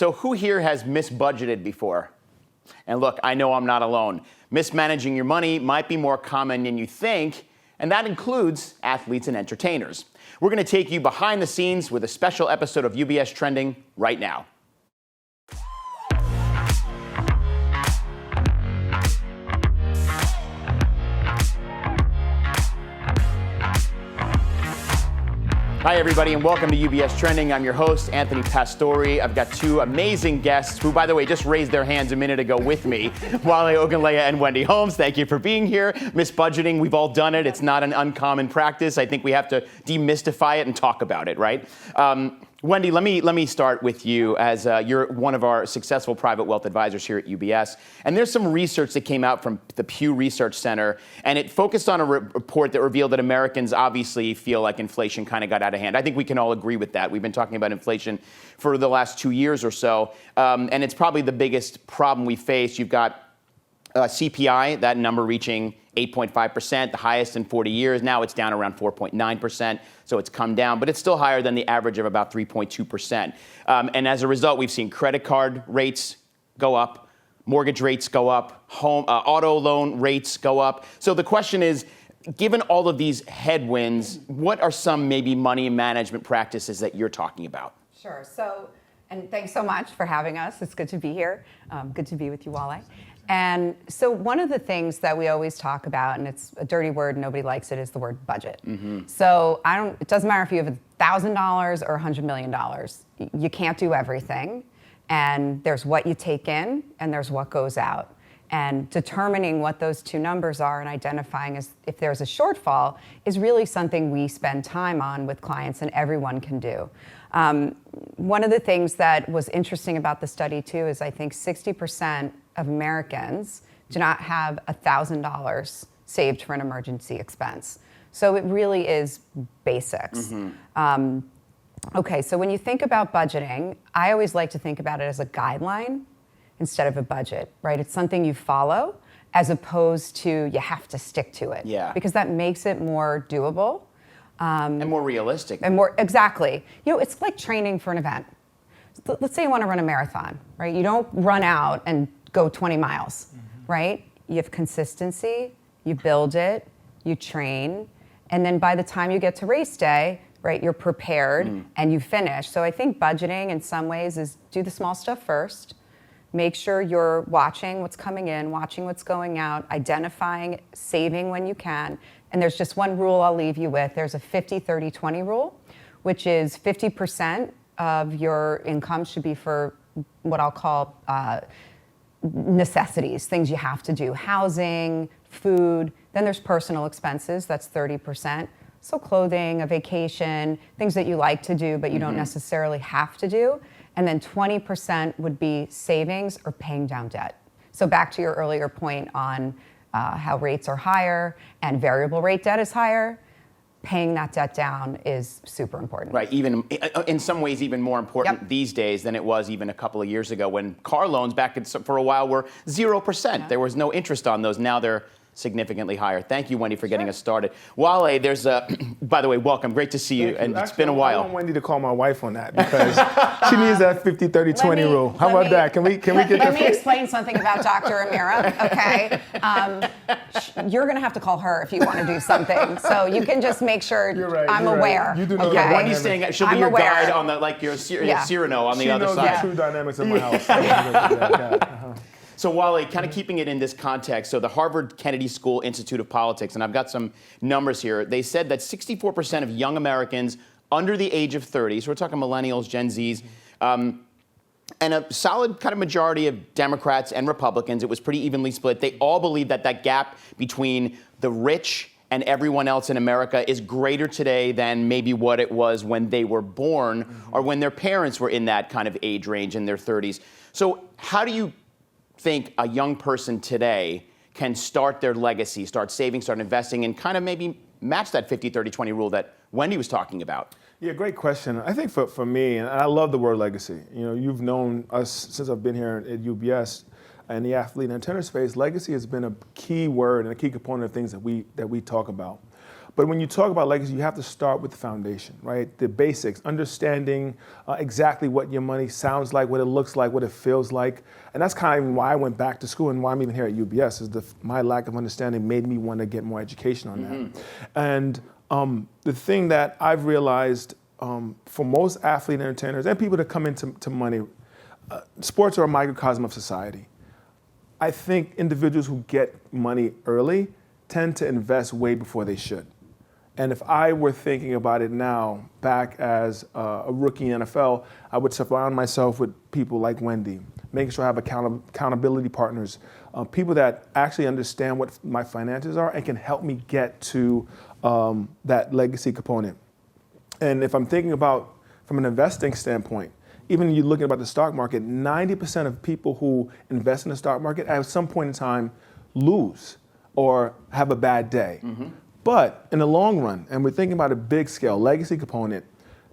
So who here has misbudgeted before? And look, I know I'm not alone. Mismanaging your money might be more common than you think, and that includes athletes and entertainers. We're going to take you behind the scenes with a special episode of UBS Trending right now. Hi, everybody, and welcome to UBS Trending. I'm your host, Anthony Pastore. I've got two amazing guests who, by the way, just raised their hands a minute ago with me, Wale Ogunleye and Wendy Holmes. Thank you for being here. Misbudgeting, we've all done it. It's not an uncommon practice. I think we have to demystify it and talk about it, right? Wendy, let me start with you, as you're one of our successful private wealth advisors here at UBS. And there's some research that came out from the Pew Research Center, and it focused on a report that revealed that Americans obviously feel like inflation kind of got out of hand. I think we can all agree with that. We've been talking about inflation for the last 2 years or so, and it's probably the biggest problem we face. You've got CPI, that number reaching 8.5%, the highest in 40 years. Now it's down around 4.9%, so it's come down, but it's still higher than the average of about 3.2%. And as a result, we've seen credit card rates go up, mortgage rates go up, auto loan rates go up. So the question is, given all of these headwinds, what are some maybe money management practices that you're talking about? Sure. And thanks so much for having us. It's good to be here. Good to be with you, Wale. And so one of the things that we always talk about, and it's a dirty word, nobody likes it, is the word budget. Mm-hmm. So it doesn't matter if you have $1,000 or $100 million. You can't do everything. And there's what you take in and there's what goes out. And determining what those two numbers are and identifying if there's a shortfall is really something we spend time on with clients and everyone can do. One of the things that was interesting about the study too is I think 60% of Americans do not have $1,000 saved for an emergency expense. So it really is basics. Mm-hmm. Okay, so when you think about budgeting, I always like to think about it as a guideline instead of a budget, right? It's something you follow as opposed to you have to stick to it. Yeah. Because that makes it more doable. And more realistic. Exactly. It's like training for an event. Let's say you want to run a marathon, right? You don't run out and go 20 miles, mm-hmm. right? You have consistency, you build it, you train, and then by the time you get to race day, right, you're prepared and you finish. So I think budgeting in some ways is do the small stuff first, make sure you're watching what's coming in, watching what's going out, identifying, saving when you can. And there's just one rule I'll leave you with. There's a 50-30-20 rule, which is 50% of your income should be for what I'll call necessities, things you have to do, housing, food. Then there's personal expenses, that's 30%. So clothing, a vacation, things that you like to do but you don't necessarily have to do. And then 20% would be savings or paying down debt. So back to your earlier point on how rates are higher and variable rate debt is higher, paying that debt down is super important. Right, even in some ways even more important these days than it was even a couple of years ago when car loans for a while were 0%. Yeah. There was no interest on those. Now they're significantly higher. Thank you, Wendy, for getting us started. Wale, there's by the way, welcome. Great to see you. And it's been a while. I want Wendy to call my wife on that because she needs that 50-30-20 rule. How about that? Can we get Let me explain something about Dr. Amira, okay? You're going to have to call her if you want to do something. So you can just make sure I'm aware. You do know that. Wendy's saying she'll be your guide on the, like your Cyrano on the other side. She knows the true dynamics of my house. So Wale, kind of keeping it in this context, so the Harvard Kennedy School Institute of Politics, and I've got some numbers here, they said that 64% of young Americans under the age of 30, so we're talking millennials, Gen Zs, and a solid kind of majority of Democrats and Republicans, it was pretty evenly split, they all believe that that gap between the rich and everyone else in America is greater today than maybe what it was when they were born or when their parents were in that kind of age range in their 30s. So how do you think a young person today can start their legacy, start saving, start investing, and kind of maybe match that 50-30-20 rule that Wendy was talking about? Yeah, great question. I think for me, and I love the word legacy. You've known us since I've been here at UBS and the athlete and entertainer space. Legacy has been a key word and a key component of things that we talk about. But when you talk about legacy, you have to start with the foundation, right? The basics, understanding exactly what your money sounds like, what it looks like, what it feels like. And that's kind of why I went back to school and why I'm even here at UBS, is my lack of understanding made me want to get more education on that. And the thing that I've realized for most athlete entertainers and people that come into money, sports are a microcosm of society. I think individuals who get money early tend to invest way before they should. And if I were thinking about it now, back as a rookie in NFL, I would surround myself with people like Wendy, making sure I have accountability partners, people that actually understand what my finances are and can help me get to that legacy component. And if I'm thinking about from an investing standpoint, even you looking about the stock market, 90% of people who invest in the stock market at some point in time lose or have a bad day. But in the long run, and we're thinking about a big scale, legacy component,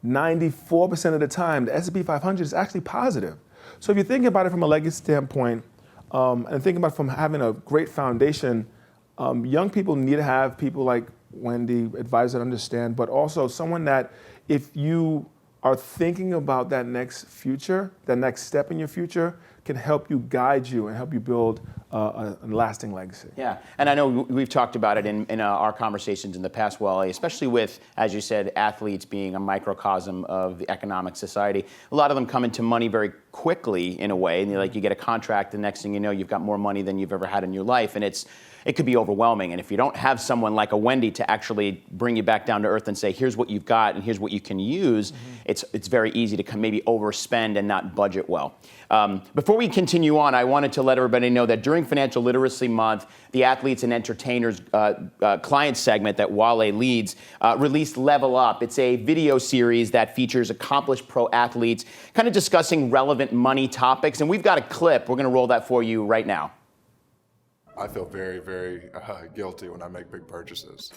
94% of the time, the S&P 500 is actually positive. So if you're thinking about it from a legacy standpoint, and thinking about from having a great foundation, young people need to have people like Wendy, advisors that understand, but also someone that if you are thinking about that next future, that next step in your future, can help you guide you and help you build a lasting legacy. Yeah, and I know we've talked about it in our conversations in the past, Wally, especially with, as you said, athletes being a microcosm of the economic society. A lot of them come into money very quickly in a way, and you get a contract, the next thing you know, you've got more money than you've ever had in your life, and it could be overwhelming. And if you don't have someone like a Wendy to actually bring you back down to earth and say, here's what you've got and here's what you can use, it's very easy to maybe overspend and not budget well. Before we continue on, I wanted to let everybody know that during Financial Literacy Month, the Athletes and Entertainers client segment that Wale leads released Level Up. It's a video series that features accomplished pro athletes kind of discussing relevant money topics. And we've got a clip. We're going to roll that for you right now. I feel very, very guilty when I make big purchases.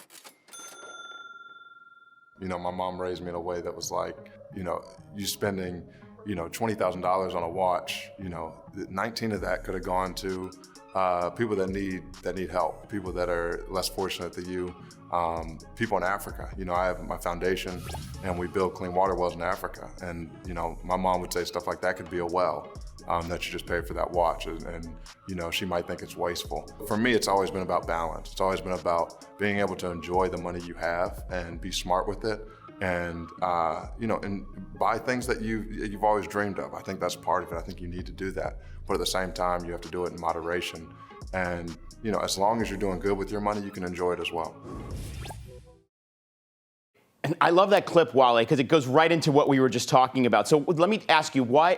You know, my mom raised me in a way that was like, you spending, $20,000 on a watch, 19 of that could have gone to people that need help, people that are less fortunate than you, people in Africa. I have my foundation and we build clean water wells in Africa. And, my mom would say stuff like that could be a well. That you just pay for that watch, and she might think it's wasteful. For me, it's always been about balance. It's always been about being able to enjoy the money you have and be smart with it, and and buy things that you've always dreamed of. I think that's part of it. I think you need to do that, but at the same time, you have to do it in moderation. And as long as you're doing good with your money, you can enjoy it as well. And I love that clip, Wale, because it goes right into what we were just talking about. So let me ask you why.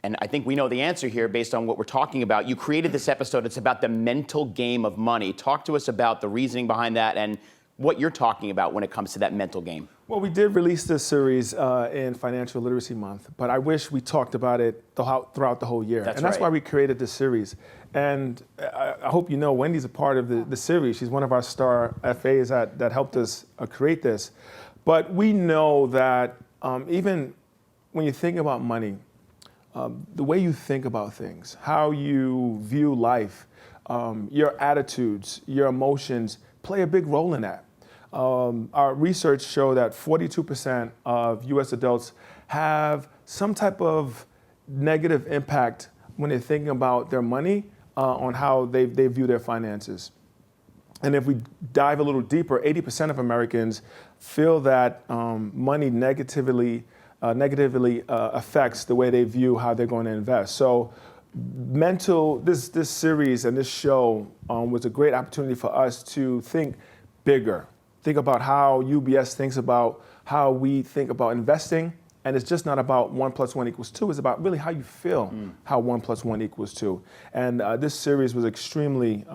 And I think we know the answer here based on what we're talking about. You created this episode. It's about the mental game of money. Talk to us about the reasoning behind that and what you're talking about when it comes to that mental game. Well, we did release this series in Financial Literacy Month, but I wish we talked about it throughout the whole year. That's why we created this series. And I hope you know Wendy's a part of the series. She's one of our star FAs that helped us create this. But we know that even when you think about money, the way you think about things, how you view life, your attitudes, your emotions play a big role in that. Our research show that 42% of US adults have some type of negative impact when they're thinking about their money on how they view their finances. And if we dive a little deeper, 80% of Americans feel that money negatively affects the way they view how they're going to invest. So this series and this show was a great opportunity for us to think bigger, think about how UBS thinks about how we think about investing. And it's just not about 1 + 1 = 2. It's about really how you feel how 1 + 1 = 2. And this series was extremely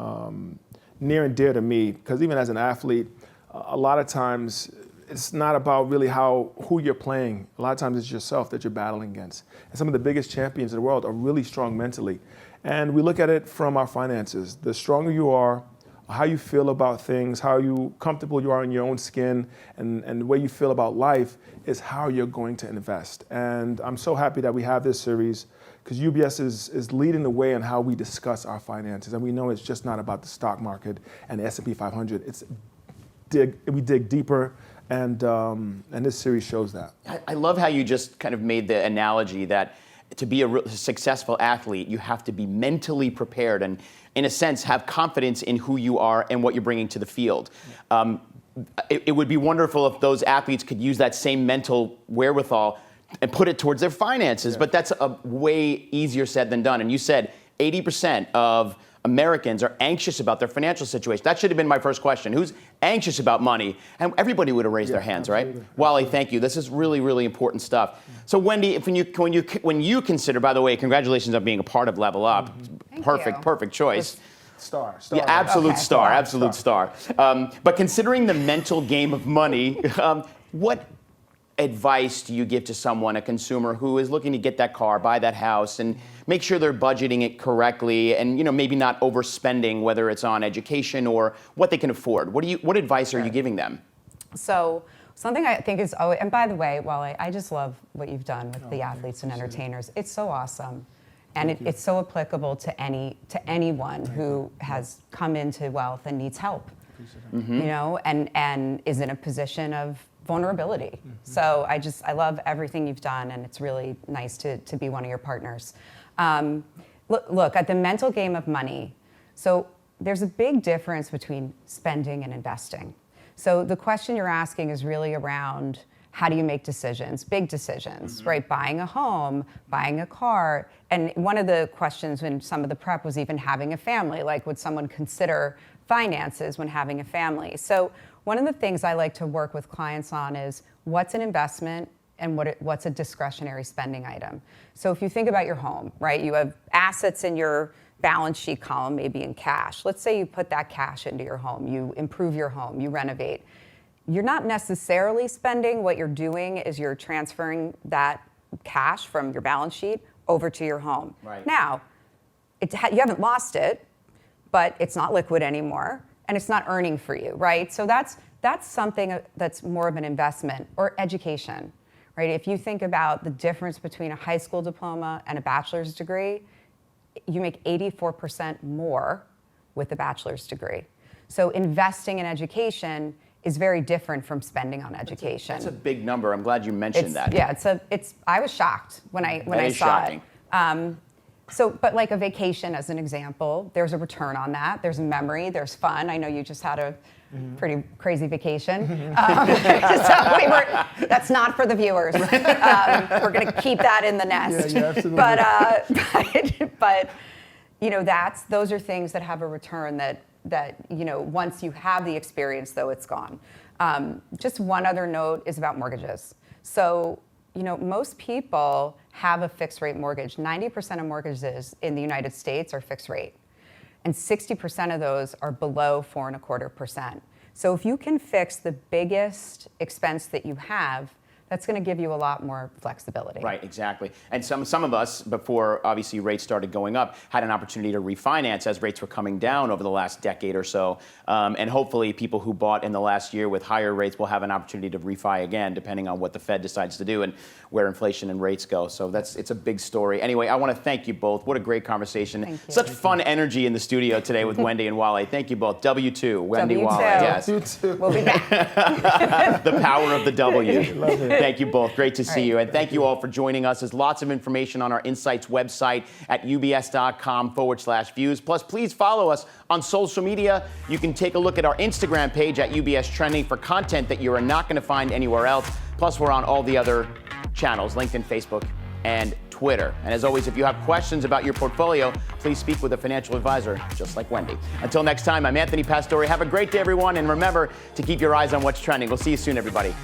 near and dear to me because even as an athlete, a lot of times it's not about really who you're playing. A lot of times it's yourself that you're battling against. And some of the biggest champions in the world are really strong mentally. And we look at it from our finances. The stronger you are, how you feel about things, how comfortable you are in your own skin, and the way you feel about life is how you're going to invest. And I'm so happy that we have this series because UBS is leading the way in how we discuss our finances. And we know it's just not about the stock market and the S&P 500. It's dig deeper, and this series shows that. I love how you just kind of made the analogy that to be a successful athlete, you have to be mentally prepared and, in a sense, have confidence in who you are and what you're bringing to the field. It would be wonderful if those athletes could use that same mental wherewithal and put it towards their finances, but that's a way easier said than done. And you said 80% of Americans are anxious about their financial situation. That should have been my first question. Who's anxious about money? And everybody would have raised their hands, absolutely. right? Wally, thank you. This is really, really important stuff. So Wendy, when you consider, by the way, congratulations on being a part of Level Up. Perfect choice. Star. Yeah, absolute Okay. star, absolute star. But considering the mental game of money, what advice do you give to someone, a consumer who is looking to get that car, buy that house, and make sure they're budgeting it correctly, and maybe not overspending, whether it's on education or what they can afford? What advice are you giving them? So something I think is always, and by the way, Wally, I just love what you've done with the athletes and entertainers. It's so awesome. And it's so applicable to anyone who has come into wealth and needs help, and is in a position of vulnerability. So I love everything you've done, and it's really nice to be one of your partners. Look, at the mental game of money, so there's a big difference between spending and investing. So the question you're asking is really around how do you make decisions, big decisions, right? Buying a home, buying a car. And one of the questions in some of the prep was even having a family, like would someone consider finances when having a family? So one of the things I like to work with clients on is what's an investment and what's a discretionary spending item. So if you think about your home, right? You have assets in your balance sheet column, maybe in cash. Let's say you put that cash into your home, you improve your home, you renovate. You're not necessarily spending. What you're doing is you're transferring that cash from your balance sheet over to your home. Right. Now, you haven't lost it, but it's not liquid anymore, and it's not earning for you, right? So that's something that's more of an investment. Or education, right? If you think about the difference between a high school diploma and a bachelor's degree, you make 84% more with a bachelor's degree. So investing in education is very different from spending on education. That's a big number. I'm glad you mentioned that. Yeah, I was shocked when I saw shocking. it. But like a vacation as an example, there's a return on that. There's a memory, there's fun. I know you just had a pretty crazy vacation. That's not for the viewers. We're gonna keep that in the nest. Yeah, absolutely. But those are things that have a return that once you have the experience, though, it's gone. Just one other note is about mortgages. So, most people have a fixed rate mortgage. 90% of mortgages in the United States are fixed rate, and 60% of those are below 4.25%. So if you can fix the biggest expense that you have, that's going to give you a lot more flexibility. Right, exactly. And some of us, before obviously rates started going up, had an opportunity to refinance as rates were coming down over the last decade or so. And hopefully people who bought in the last year with higher rates will have an opportunity to refi again, depending on what the Fed decides to do and where inflation and rates go. So it's a big story. Anyway, I want to thank you both. What a great conversation. Thank you. Such fun energy in the studio today with Wendy and Wally. Thank you both. W2, Wendy, W2. Wally. Yes. We'll be back. The power of the W. Love it. Thank you both. Great to see right. you. And thank you all for joining us. There's lots of information on our Insights website at ubs.com/views. Plus, please follow us on social media. You can take a look at our Instagram page at UBS Trending for content that you are not going to find anywhere else. Plus, we're on all the other channels, LinkedIn, Facebook, and Twitter. And as always, if you have questions about your portfolio, please speak with a financial advisor just like Wendy. Until next time, I'm Anthony Pastore. Have a great day, everyone. And remember to keep your eyes on what's trending. We'll see you soon, everybody.